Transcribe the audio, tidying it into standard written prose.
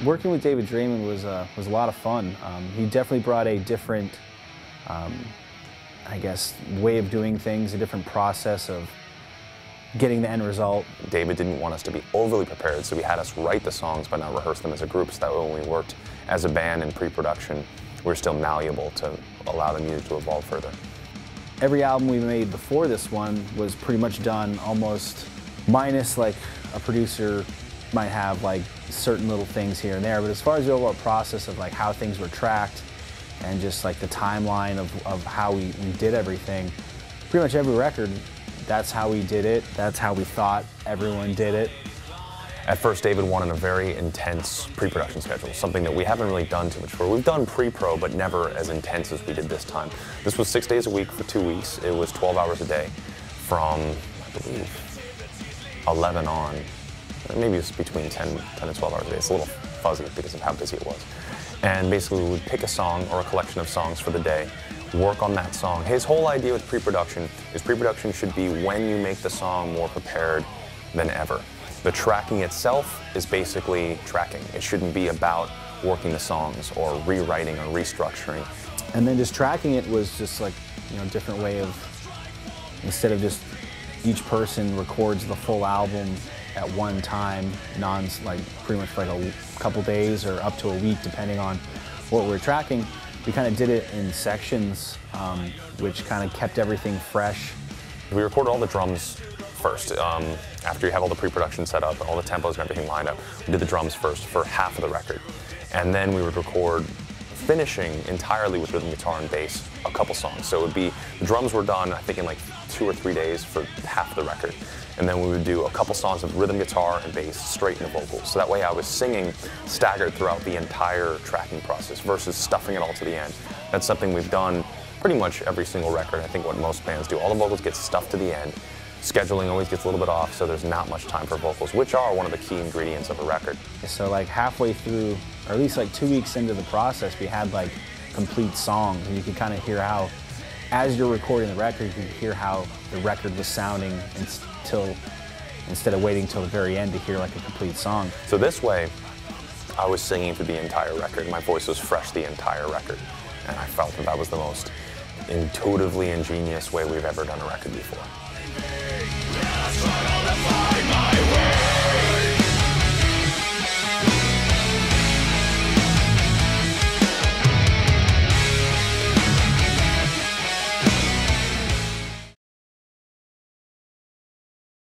Working with David Draiman was a lot of fun. He definitely brought a different, I guess, way of doing things, a different process of getting the end result. David didn't want us to be overly prepared, so he had us write the songs but not rehearse them as a group, so that when we worked as a band in pre-production, we were still malleable to allow the music to evolve further. Every album we made before this one was pretty much done almost, minus like a producer might have like certain little things here and there, but as far as the overall process of like how things were tracked and just like the timeline of how we did everything, pretty much every record, that's how we did it, that's how we thought everyone did it. At first, David wanted a very intense pre-production schedule, something that we haven't really done too much for. We've done pre-pro, but never as intense as we did this time. This was 6 days a week for 2 weeks. It was 12 hours a day from, I believe, 11 on. Maybe it's between 10 and 12 hours a day. It's a little fuzzy because of how busy it was. And basically, we would pick a song or a collection of songs for the day, work on that song. His whole idea with pre-production is pre-production should be when you make the song more prepared than ever. The tracking itself is basically tracking. It shouldn't be about working the songs or rewriting or restructuring. And then just tracking it was just like, you know, a different way of, instead of just each person records the full album at one time, like pretty much like a couple days or up to a week depending on what we're tracking. We kind of did it in sections, which kind of kept everything fresh. We recorded all the drums first. After you have all the pre-production set up, all the tempos and everything lined up, we did the drums first for half of the record. And then we would record, finishing entirely with rhythm guitar and bass, a couple songs. So it would be, the drums were done, I think in like 2 or 3 days for half of the record. And then we would do a couple songs of rhythm guitar and bass straight into vocals. So that way I was singing staggered throughout the entire tracking process versus stuffing it all to the end. That's something we've done pretty much every single record. I think what most bands do. All the vocals get stuffed to the end. Scheduling always gets a little bit off, so there's not much time for vocals, which are one of the key ingredients of a record. So like halfway through, or at least like 2 weeks into the process, we had like complete songs, and you could kind of hear how, as you're recording the record, you could hear how the record was sounding instead of waiting till the very end to hear like a complete song. So this way, I was singing for the entire record. My voice was fresh the entire record, and I felt that that was the most intuitively ingenious way we've ever done a record before.